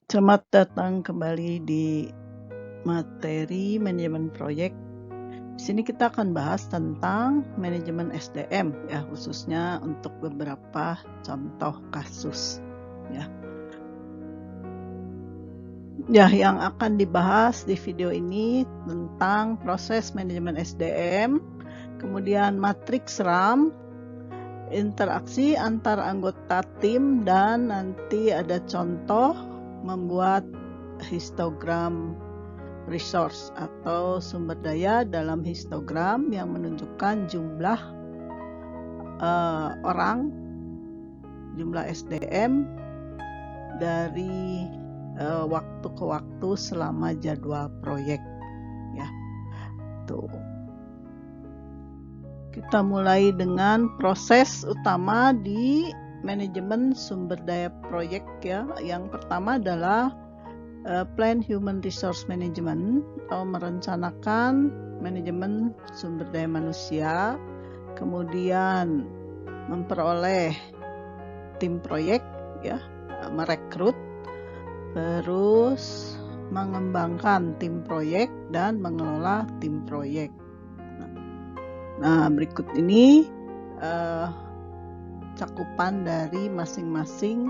Selamat datang kembali di materi manajemen proyek. Di sini kita akan bahas tentang manajemen SDM ya, khususnya untuk beberapa contoh kasus ya. Ya, yang akan dibahas di video ini tentang proses manajemen SDM, kemudian matriks RAM, interaksi antar anggota tim, dan nanti ada contoh membuat histogram resource atau sumber daya dalam histogram yang menunjukkan jumlah orang, jumlah SDM dari waktu ke waktu selama jadwal proyek ya. Tuh. Kita mulai dengan proses utama di manajemen sumber daya proyek ya. Yang pertama adalah plan human resource management atau merencanakan manajemen sumber daya manusia, kemudian memperoleh tim proyek ya, merekrut, terus mengembangkan tim proyek dan mengelola tim proyek. Nah, berikut ini cakupan dari masing-masing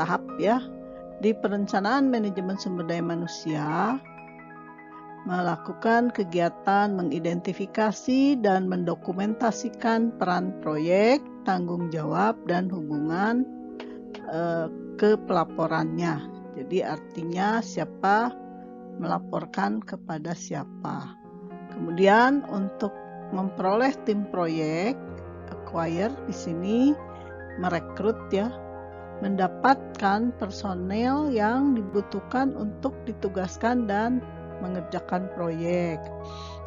tahap ya. Di perencanaan manajemen sumber daya manusia, melakukan kegiatan mengidentifikasi dan mendokumentasikan peran proyek, tanggung jawab, dan hubungan ke pelaporannya. Jadi artinya siapa melaporkan kepada siapa. Kemudian untuk memperoleh tim proyek, acquire di sini merekrut ya, mendapatkan personel yang dibutuhkan untuk ditugaskan dan mengerjakan proyek.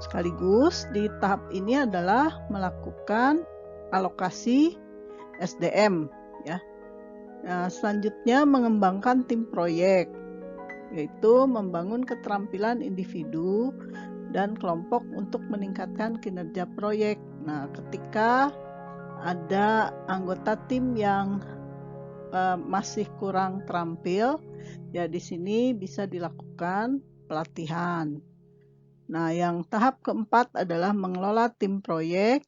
Sekaligus di tahap ini adalah melakukan alokasi SDM ya. Nah, selanjutnya mengembangkan tim proyek, yaitu membangun keterampilan individu dan kelompok untuk meningkatkan kinerja proyek. Nah, ketika ada anggota tim yang masih kurang terampil, ya di sini bisa dilakukan pelatihan. Nah, yang tahap keempat adalah mengelola tim proyek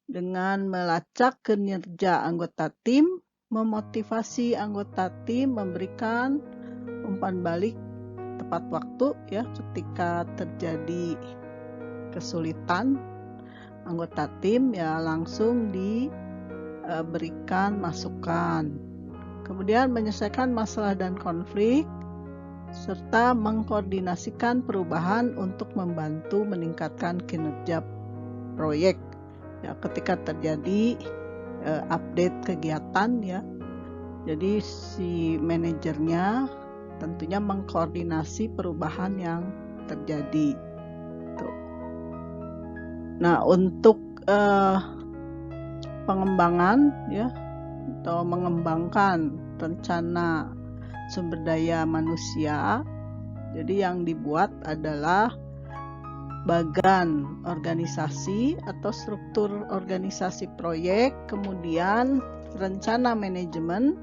dengan melacak kinerja anggota tim, memotivasi anggota tim, memberikan umpan balik tepat waktu ya ketika terjadi kesulitan anggota tim ya langsung diberikan masukan. Kemudian menyelesaikan masalah dan konflik serta mengkoordinasikan perubahan untuk membantu meningkatkan kinerja proyek ya ketika terjadi update kegiatan ya. Jadi si manajernya tentunya mengkoordinasi perubahan yang terjadi. Tuh. Nah, untuk pengembangan ya atau mengembangkan rencana sumber daya manusia, jadi yang dibuat adalah bagan organisasi atau struktur organisasi proyek, kemudian rencana manajemen,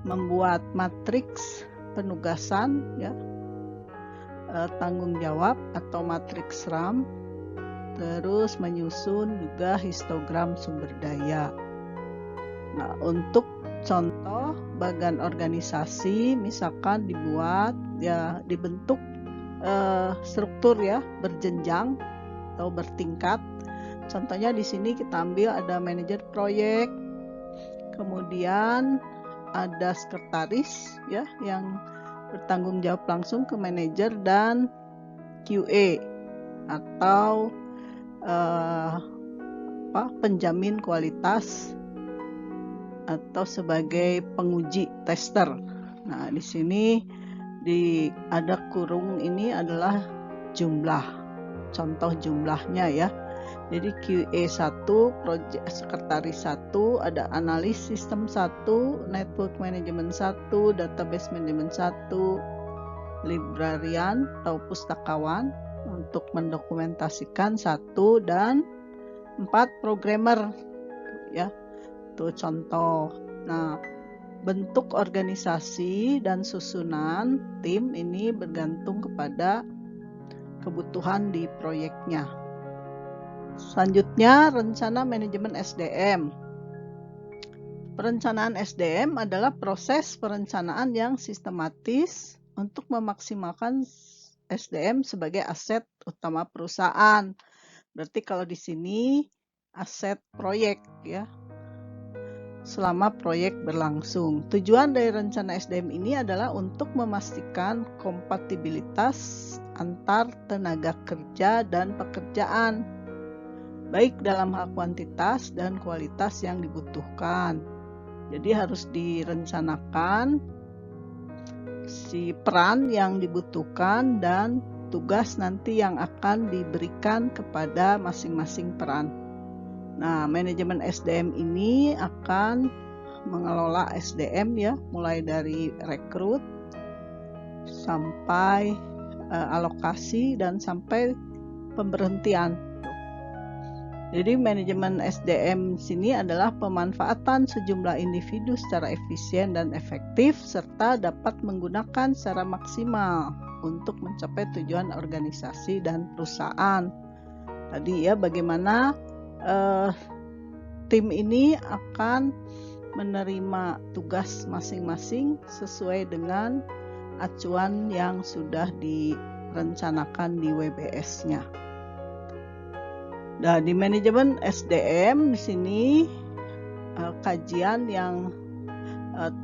membuat matriks penugasan ya, tanggung jawab atau matriks RAM, terus menyusun juga histogram sumber daya. Nah, untuk contoh bagan organisasi misalkan dibentuk struktur ya berjenjang atau bertingkat. Contohnya di sini kita ambil ada manajer proyek, kemudian ada sekretaris ya yang bertanggung jawab langsung ke manajer, dan QA atau penjamin kualitas atau sebagai penguji tester. Nah, di sini ada kurung ini adalah jumlah, contoh jumlahnya ya. Jadi QA 1, project sekretaris 1, ada analis sistem 1, network management 1, database management 1, librarian atau pustakawan untuk mendokumentasikan 1, dan 4 programmer ya. Itu contoh. Nah, bentuk organisasi dan susunan tim ini bergantung kepada kebutuhan di proyeknya. Selanjutnya, rencana manajemen SDM. Perencanaan SDM adalah proses perencanaan yang sistematis untuk memaksimalkan SDM sebagai aset utama perusahaan. Berarti kalau di sini aset proyek ya, selama proyek berlangsung. Tujuan dari rencana SDM ini adalah untuk memastikan kompatibilitas antar tenaga kerja dan pekerjaan, baik dalam hal kuantitas dan kualitas yang dibutuhkan. Jadi harus direncanakan si peran yang dibutuhkan dan tugas nanti yang akan diberikan kepada masing-masing peran. Nah, manajemen SDM ini akan mengelola SDM ya, mulai dari rekrut sampai alokasi dan sampai pemberhentian. Jadi manajemen SDM sini adalah pemanfaatan sejumlah individu secara efisien dan efektif serta dapat menggunakan secara maksimal untuk mencapai tujuan organisasi dan perusahaan. Tadi ya, bagaimana tim ini akan menerima tugas masing-masing sesuai dengan acuan yang sudah direncanakan di WBS-nya. Nah, di manajemen SDM di sini kajian yang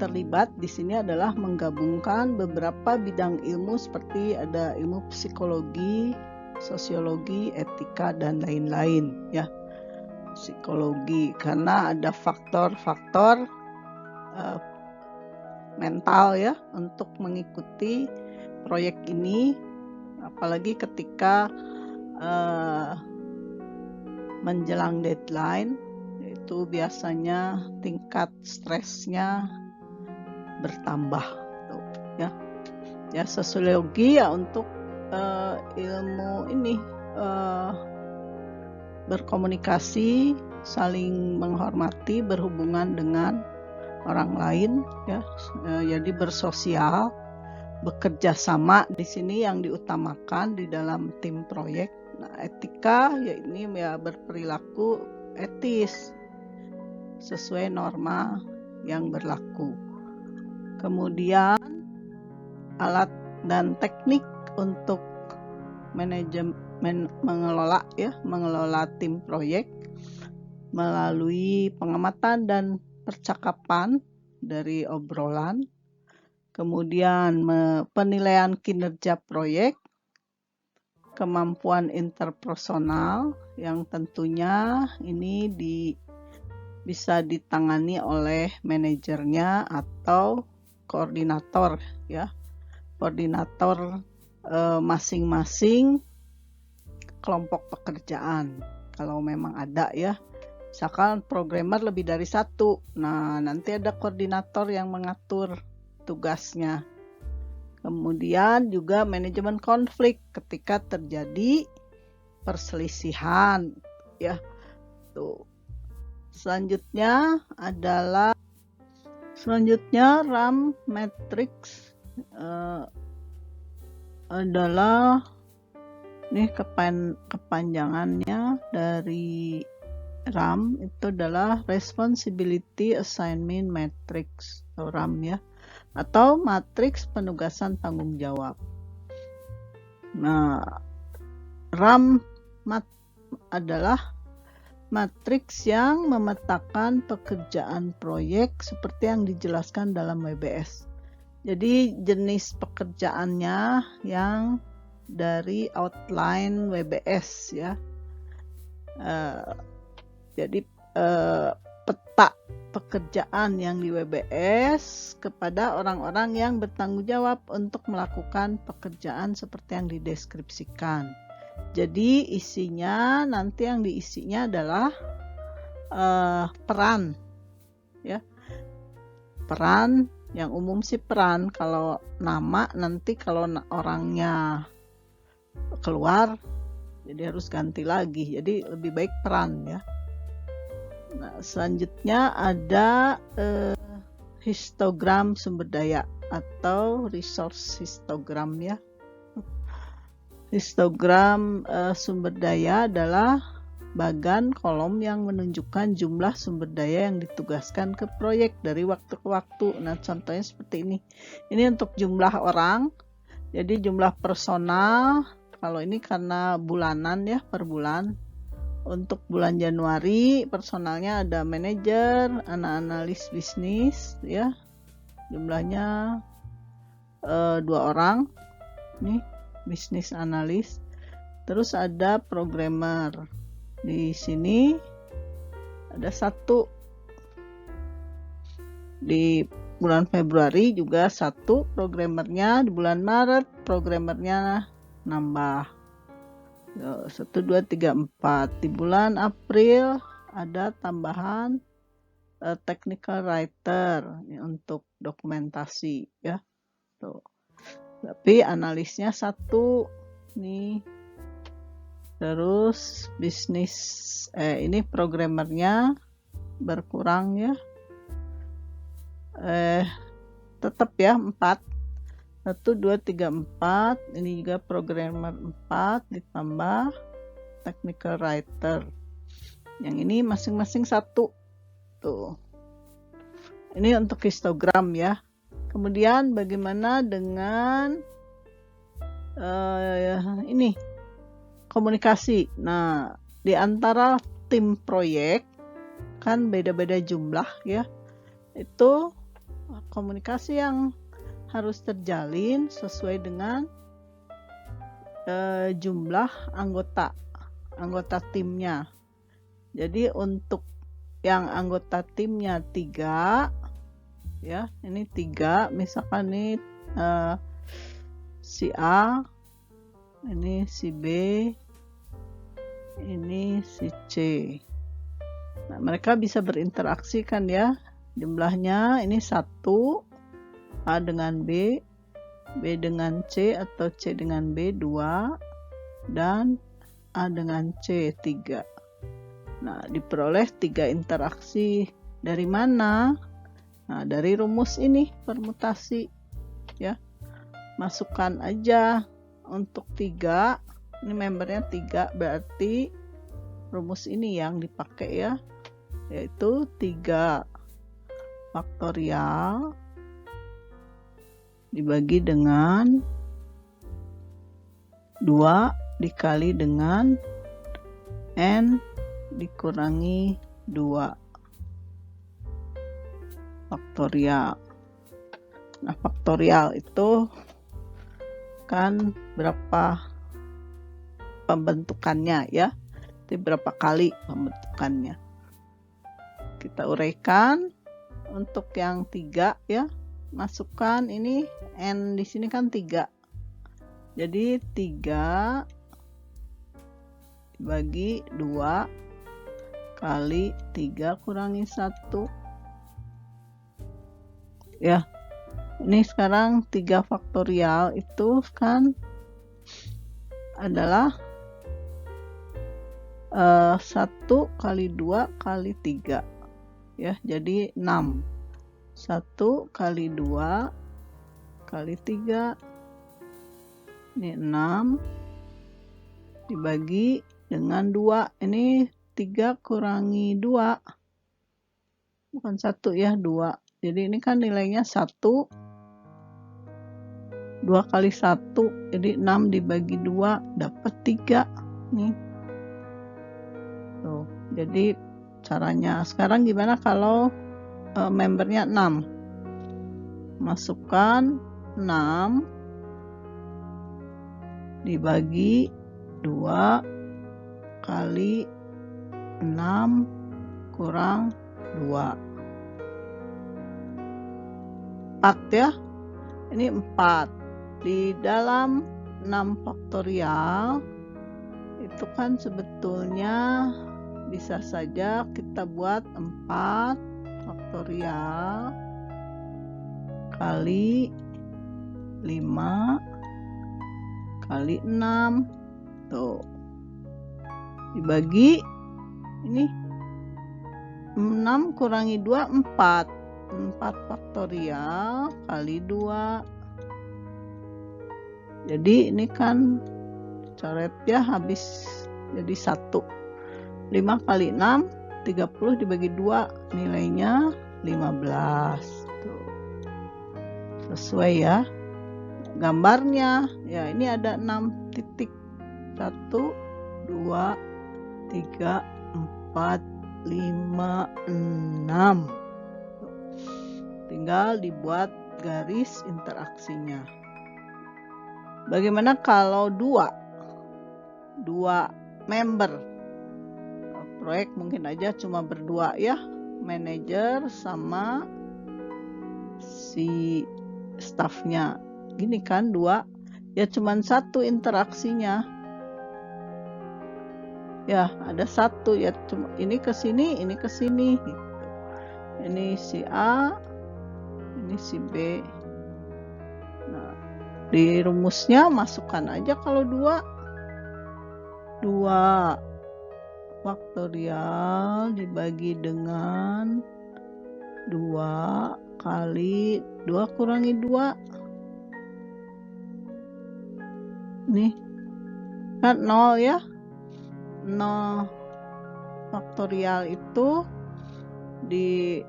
terlibat di sini adalah menggabungkan beberapa bidang ilmu seperti ada ilmu psikologi, sosiologi, etika dan lain-lain ya. Psikologi karena ada faktor-faktor mental ya untuk mengikuti proyek ini, apalagi ketika menjelang deadline, itu biasanya tingkat stresnya bertambah ya. Ya, sosiologi ya untuk ilmu ini berkomunikasi, saling menghormati, berhubungan dengan orang lain ya. Jadi bersosial, bekerja sama di sini yang diutamakan di dalam tim proyek. Nah, etika ya ini ya berperilaku etis sesuai norma yang berlaku. Kemudian alat dan teknik untuk manajemen mengelola tim proyek melalui pengamatan dan percakapan dari obrolan. Kemudian penilaian kinerja proyek, kemampuan interpersonal yang tentunya ini bisa ditangani oleh manajernya atau koordinator ya, koordinator masing-masing kelompok pekerjaan kalau memang ada ya. Misalkan programmer lebih dari satu, nah nanti ada koordinator yang mengatur tugasnya. Kemudian juga manajemen konflik ketika terjadi perselisihan ya. Tuh. Selanjutnya RAM matrix adalah ini kepanjangannya dari RAM itu adalah Responsibility Assignment Matrix atau RAM ya, atau matriks penugasan tanggung jawab. Nah, RAM adalah matriks yang memetakan pekerjaan proyek seperti yang dijelaskan dalam WBS. Jadi jenis pekerjaannya yang dari outline WBS ya. Jadi peta pekerjaan yang di WBS kepada orang-orang yang bertanggung jawab untuk melakukan pekerjaan seperti yang dideskripsikan. Jadi isinya nanti yang diisinya adalah peran ya. Peran yang umum sih peran, kalau nama nanti kalau orangnya keluar jadi harus ganti lagi, jadi lebih baik peran ya. Nah, selanjutnya ada histogram sumber daya atau resource histogram ya. Histogram sumber daya adalah bagan kolom yang menunjukkan jumlah sumber daya yang ditugaskan ke proyek dari waktu ke waktu. Nah, contohnya seperti ini. Ini untuk jumlah orang. Jadi jumlah personal, kalau ini karena bulanan ya, per bulan. Untuk bulan Januari, personalnya ada manajer, analis bisnis ya. Jumlahnya 2 orang. Nih, bisnis analis. Terus ada programmer. Di sini ada 1. Di bulan Februari juga 1 programmernya. Di bulan Maret programmernya nambah 1, 2, 3, 4. Di bulan April ada tambahan technical writer untuk dokumentasi ya. Tuh. Tapi analisnya 1 nih. Terus bisnis ini programmernya berkurang ya. Tetap ya 4. 1, 2, 3, 4. Ini juga programmer 4 ditambah technical writer. Yang ini masing-masing 1. Tuh. Ini untuk histogram ya. Kemudian bagaimana dengan ini komunikasi. Nah, di antara tim proyek kan beda-beda jumlah ya. Itu komunikasi yang harus terjalin sesuai dengan jumlah anggota timnya. Jadi untuk yang anggota timnya 3 ya, ini 3, misalkan nih si A, ini si B, ini si C. Nah, mereka bisa berinteraksi kan ya. Jumlahnya ini 1, A dengan B, B dengan C atau C dengan B 2, dan A dengan C 3. Nah, diperoleh 3 interaksi. Dari mana? Nah, dari rumus ini permutasi ya. Masukkan aja untuk 3. Ini membernya 3, berarti rumus ini yang dipakai ya, yaitu 3 faktorial dibagi dengan 2 dikali dengan N dikurangi 2 faktorial. Nah, faktorial itu kan berapa pembentukannya ya. Itu berapa kali pembentukannya. Kita uraikan untuk yang 3 ya. Masukkan ini N di sini kan 3. Jadi 3 dibagi 2 kali 3 kurangi 1. Ya, ini sekarang 3 faktorial itu kan adalah 1 kali 2 kali 3 ya, jadi 6. 1 kali 2 kali 3 ini 6 dibagi dengan 2. Ini 3 kurangi 2, bukan 1 ya, 2. Jadi ini kan nilainya 1, 2 kali 1, jadi 6 dibagi 2 dapat 3 nih. Tuh, jadi caranya sekarang gimana kalau membernya 6? Masukkan 6 dibagi 2 kali 6 kurang 2. 4 ya. Ini 4. Di dalam 6 faktorial itu kan sebetulnya bisa saja kita buat 4 faktorial kali 5 kali 6. Tuh. Dibagi ini 6 kurangi 2 4. 4 faktorial kali 2. Jadi ini kan coret ya, habis jadi 1. 5 kali 6, 30 dibagi 2, nilainya 15. Tuh. Sesuai ya. Gambarnya, ya ini ada 6 titik. 1, 2, 3, 4, 5, 6. Tinggal dibuat garis interaksinya. Bagaimana kalau dua member proyek, mungkin aja cuma berdua ya, manajer sama si staffnya. Gini kan, 2 ya, cuman 1 interaksinya. Ya, ada 1 ya, cuma ini ke sini, ini ke sini gitu. Ini si A, ini si B. Nah, di rumusnya masukkan aja kalau 2 faktorial dibagi dengan 2 kali 2 kurangi 2. Nih kan 0 ya. 0 faktorial itu di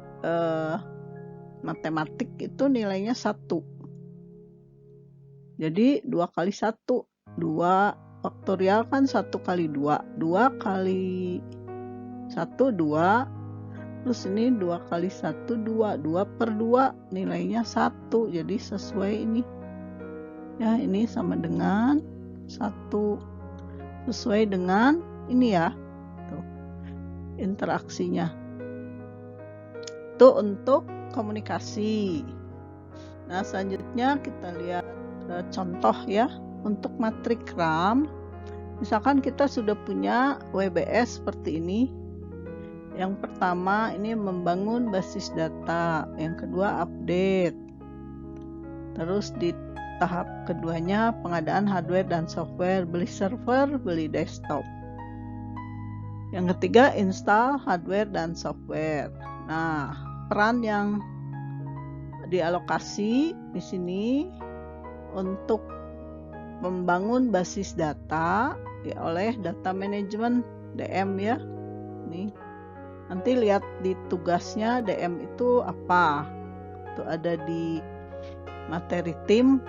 matematik itu nilainya 1. Jadi 2 kali 1. 2 faktorial kan 1 kali 2. 2 kali 1, 2. Terus ini 2 kali 1, 2. 2 per 2 nilainya 1. Jadi sesuai ini. Ya, ini sama dengan 1. Sesuai dengan ini ya. Tuh, interaksinya. Itu untuk komunikasi. Nah, selanjutnya kita lihat contoh ya. Untuk matrik RAM, misalkan kita sudah punya WBS seperti ini. Yang pertama ini membangun basis data, yang kedua update. Terus di tahap keduanya pengadaan hardware dan software, beli server, beli desktop. Yang ketiga install hardware dan software. Nah, peran yang dialokasi di sini untuk membangun basis data ya, oleh data manajemen DM ya. Nih, nanti lihat di tugasnya DM itu apa. Itu ada di materi tim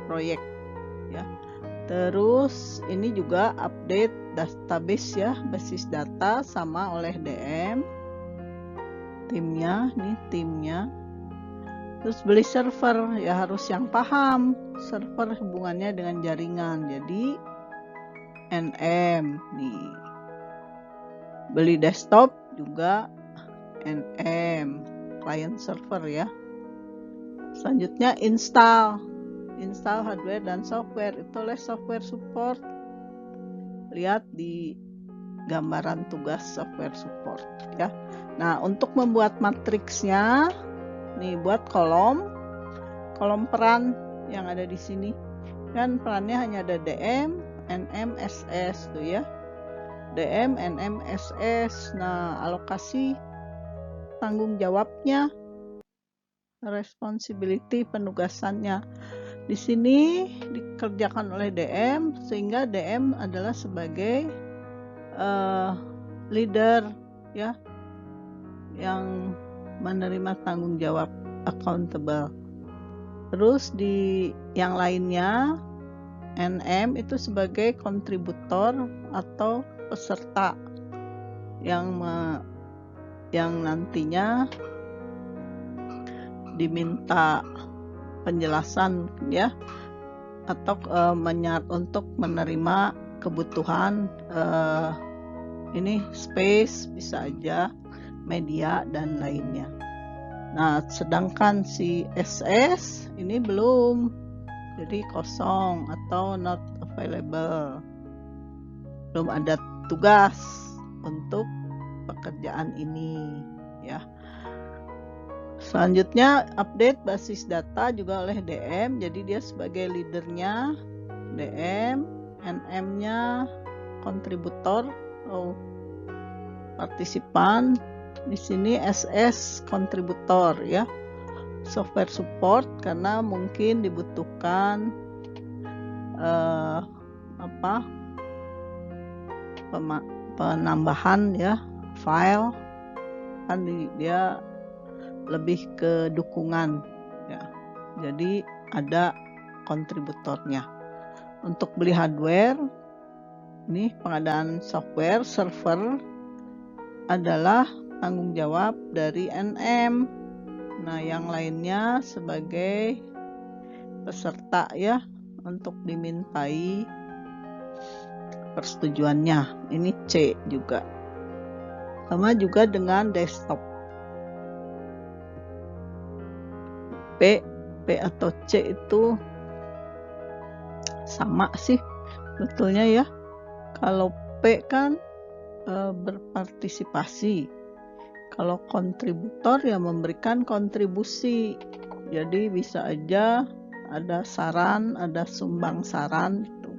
proyek ya. Terus ini juga update database ya, basis data sama oleh DM timnya, nih timnya. Terus beli server ya, harus yang paham server hubungannya dengan jaringan, jadi NM nih. Beli desktop juga NM, client server ya. Selanjutnya install hardware dan software, itu oleh software support. Lihat di gambaran tugas software support ya. Nah, untuk membuat matriksnya nih, buat kolom peran yang ada di sini. Kan perannya hanya ada DM, NM, SS tuh ya. DM, NM, SS. Nah, alokasi tanggung jawabnya, responsibility penugasannya. Di sini dikerjakan oleh DM, sehingga DM adalah sebagai leader ya, yang menerima tanggung jawab, accountable. Terus di yang lainnya NM itu sebagai kontributor atau peserta yang nantinya diminta penjelasan ya, atau untuk menerima kebutuhan ini space, bisa aja media dan lainnya. Nah, sedangkan si SS ini belum, jadi kosong atau not available, belum ada tugas untuk pekerjaan ini ya. Selanjutnya update basis data juga oleh DM, jadi dia sebagai leadernya DM, NM-nya kontributor atau partisipan, di sini SS kontributor ya, software support karena mungkin dibutuhkan penambahan ya file, kan dia lebih ke dukungan ya, jadi ada kontributornya. Untuk beli hardware, ini pengadaan software server adalah tanggung jawab dari NM. Nah, yang lainnya sebagai peserta ya, untuk dimintai persetujuannya. Ini C juga. Sama juga dengan desktop. P atau C itu sama sih betulnya ya. Kalau P kan berpartisipasi, kalau kontributor ya memberikan kontribusi. Jadi bisa aja ada saran, ada sumbang saran gitu.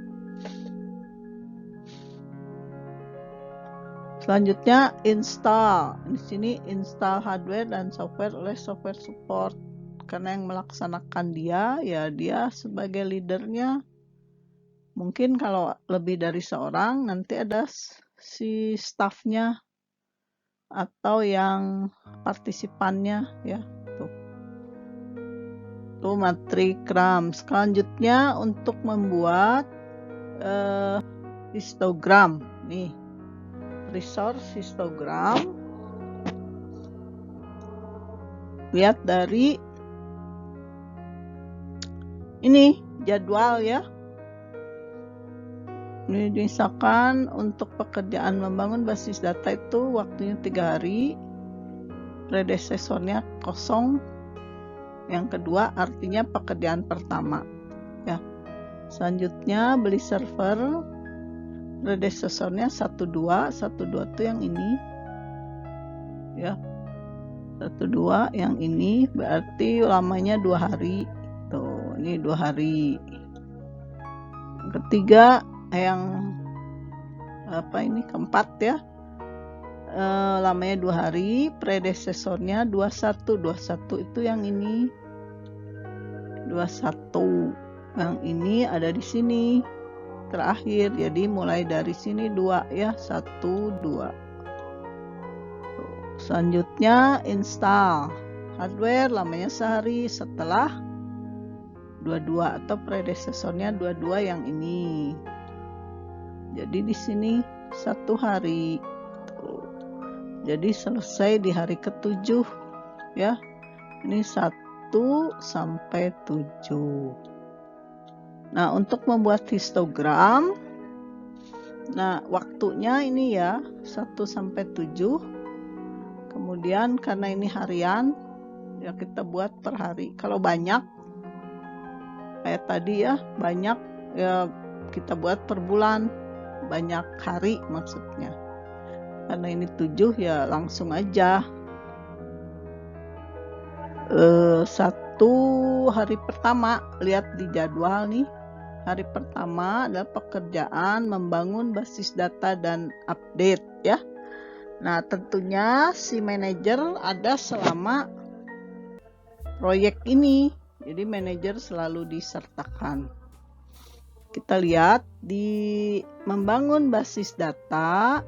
Selanjutnya install. Di sini install hardware dan software oleh software support. Karena yang melaksanakan dia sebagai leadernya. Mungkin kalau lebih dari seorang nanti ada si staffnya atau yang partisipannya ya. Tuh matrikram. Selanjutnya untuk membuat histogram nih, resource histogram. Lihat dari ini jadwal ya. Ini misalkan untuk pekerjaan membangun basis data itu waktunya 3 hari, predesesornya kosong, yang kedua artinya pekerjaan pertama ya. Selanjutnya beli server, predesesornya 12 itu yang ini ya, 12 yang ini berarti lamanya 2 hari tuh, ini 2 hari. Yang ketiga yang keempat ya, lamanya 2 hari, predesesornya 21 itu yang ini 21, yang ini ada di sini terakhir, jadi mulai dari sini 2 ya, 1 2. Selanjutnya install hardware, lamanya sehari setelah 22 atau predesesornya 22 yang ini. Jadi di sini 1 hari. Tuh. Jadi selesai di hari ke-7 ya. Ini 1 sampai 7. Nah, untuk membuat histogram, nah waktunya ini ya 1 sampai 7. Kemudian karena ini harian ya kita buat per hari. Kalau banyak kayak tadi ya, banyak ya kita buat per bulan. Banyak hari maksudnya, karena ini 7 ya langsung aja 1 hari pertama. Lihat di jadwal nih, hari pertama adalah pekerjaan membangun basis data dan update ya. Nah tentunya si manajer ada selama proyek ini, jadi manajer selalu disertakan. Kita lihat di membangun basis data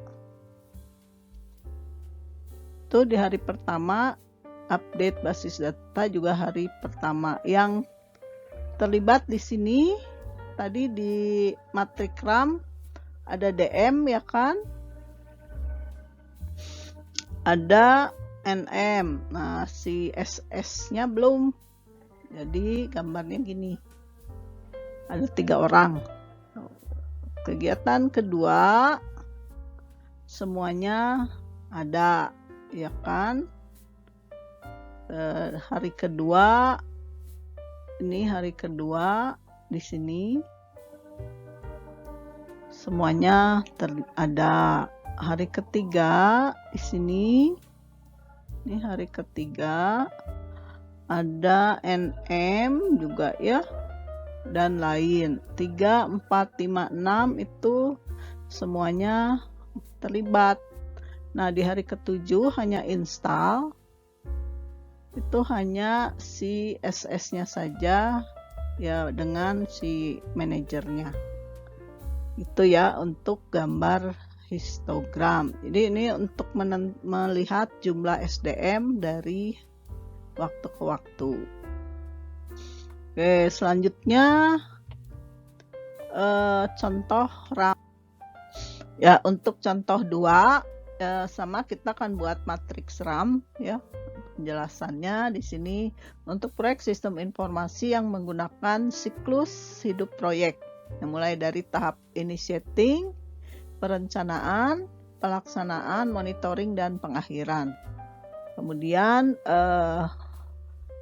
itu di hari pertama, update basis data juga hari pertama. Yang terlibat di sini tadi di matrikram ada DM ya kan, ada NM. Nah si SS-nya belum, jadi gambarnya gini. Ada 3 orang. Kegiatan kedua semuanya ada ya kan. Hari kedua, ini hari kedua di sini semuanya ada. Hari ketiga di sini, ini hari ketiga ada NM juga ya, dan lain. 3, 4, 5, 6 itu semuanya terlibat. Nah, di hari ke-7 hanya install, itu hanya si SS-nya saja ya dengan si manajernya. Itu ya untuk gambar histogram. Jadi ini untuk melihat jumlah SDM dari waktu ke waktu. Oke, selanjutnya contoh RAM. Ya, untuk contoh 2 sama kita akan buat matriks RAM ya. Penjelasannya di sini untuk proyek sistem informasi yang menggunakan siklus hidup proyek, yang mulai dari tahap initiating, perencanaan, pelaksanaan, monitoring, dan pengakhiran. Kemudian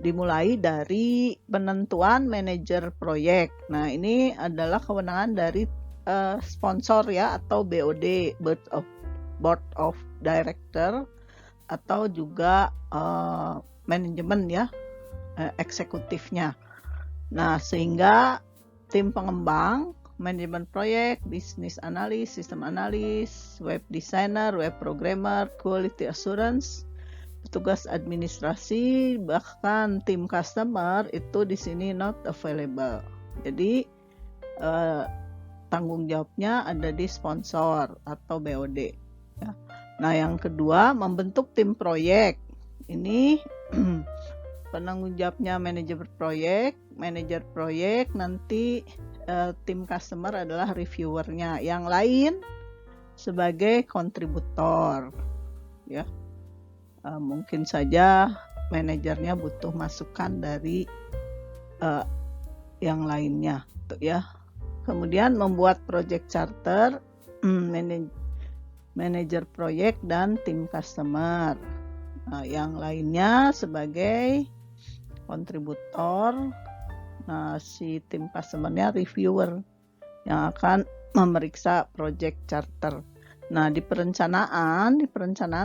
dimulai dari penentuan manajer proyek. Nah, ini adalah kewenangan dari sponsor ya, atau BOD, Board of Director, atau juga manajemen ya, eksekutifnya. Nah, sehingga tim pengembang, manajemen proyek, bisnis analis, sistem analis, web designer, web programmer, quality assurance, petugas administrasi, bahkan tim customer itu di sini not available. Jadi tanggung jawabnya ada di sponsor atau BOD ya. Nah, yang kedua, membentuk tim proyek. Ini penanggung jawabnya manajer proyek, nanti tim customer adalah reviewernya, yang lain sebagai kontributor ya. Mungkin saja manajernya butuh masukan dari yang lainnya tuh ya. Kemudian membuat project charter, manajer proyek dan tim customer. Nah, yang lainnya sebagai kontributor. Nah, si tim customernya reviewer yang akan memeriksa project charter. Nah, di perencanaan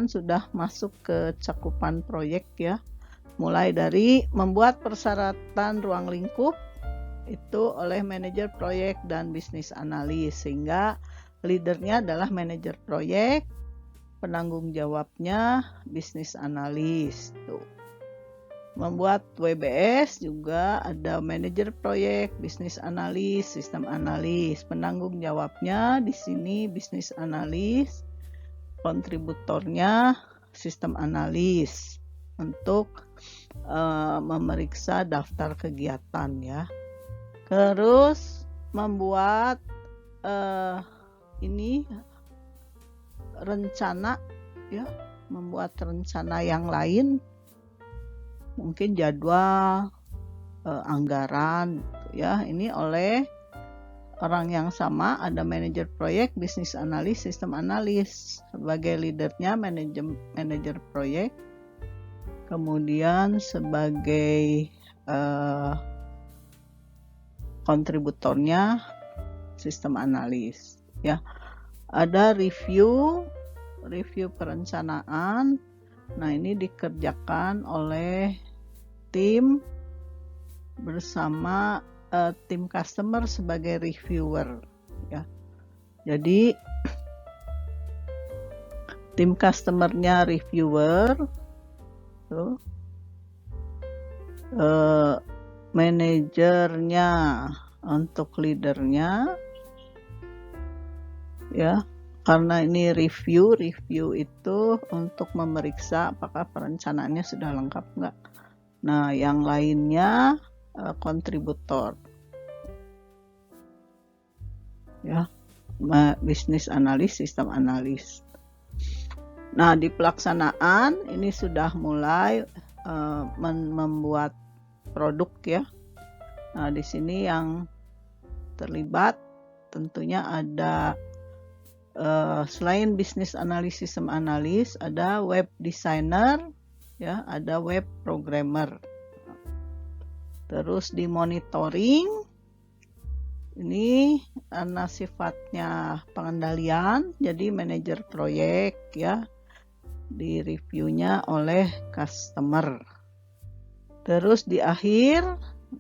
sudah masuk ke cakupan proyek ya. Mulai dari membuat persyaratan ruang lingkup itu oleh manajer proyek dan bisnis analis, sehingga leadernya adalah manajer proyek, penanggung jawabnya bisnis analis tuh. Membuat WBS juga ada manajer proyek, bisnis analis, sistem analis. Penanggung jawabnya di sini bisnis analis, kontributornya sistem analis untuk memeriksa daftar kegiatan ya. Terus membuat ini rencana ya, membuat rencana yang lain, mungkin jadwal, anggaran ya. Ini oleh orang yang sama, ada manajer proyek, bisnis analis, sistem analis. Sebagai leadernya manajer proyek, kemudian sebagai kontributornya sistem analis ya. Ada review perencanaan. Nah, ini dikerjakan oleh tim bersama tim customer sebagai reviewer ya. Jadi tim customernya reviewer tuh, manajernya untuk leadernya ya. Karena ini review itu untuk memeriksa apakah perencanaannya sudah lengkap enggak. Nah, yang lainnya kontributor ya, bisnis analis, sistem analis. Nah, di pelaksanaan ini sudah mulai membuat produk ya. Nah, di sini yang terlibat tentunya ada selain bisnis analis, sistem analis, ada web designer ya, ada web programmer. Terus di monitoring ini karena sifatnya pengendalian, jadi manajer proyek ya, di reviewnya oleh customer. Terus di akhir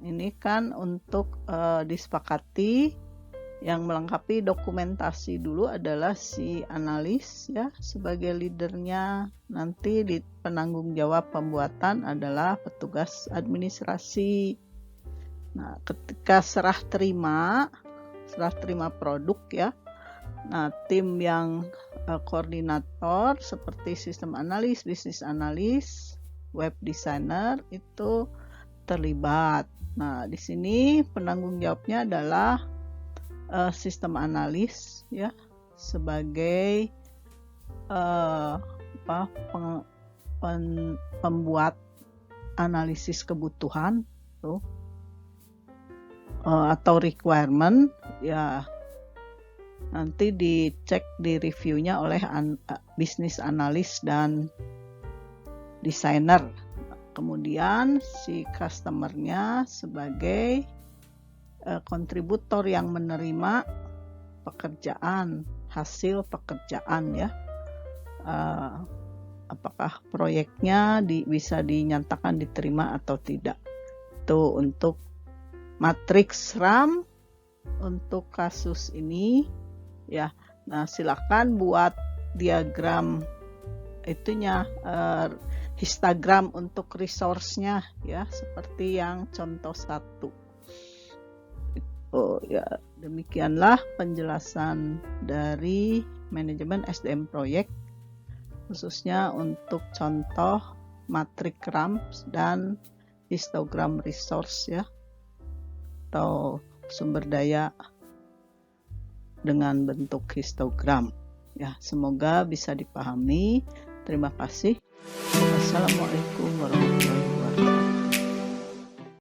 ini kan untuk disepakati Yang melengkapi dokumentasi dulu adalah si analis ya sebagai leadernya. Nanti di penanggung jawab pembuatan adalah petugas administrasi. Nah, ketika serah terima produk ya. Nah, tim yang koordinator seperti sistem analis, bisnis analis, web designer itu terlibat. Nah, di sini penanggung jawabnya adalah sistem analis ya sebagai pembuat analisis kebutuhan tuh atau requirement ya, nanti dicek di reviewnya oleh bisnis analis dan desainer. Kemudian si customernya sebagai kontributor yang menerima pekerjaan, hasil pekerjaan ya, apakah proyeknya bisa dinyatakan diterima atau tidak. Itu untuk matriks RAM untuk kasus ini ya. Nah, silakan buat diagram itunya, histogram untuk resource-nya ya, seperti yang contoh 1. Oh ya, demikianlah penjelasan dari manajemen SDM proyek khususnya untuk contoh matrik RAM dan histogram resource ya, atau sumber daya dengan bentuk histogram ya. Semoga bisa dipahami. Terima kasih. Wassalamualaikum warahmatullahi wabarakatuh.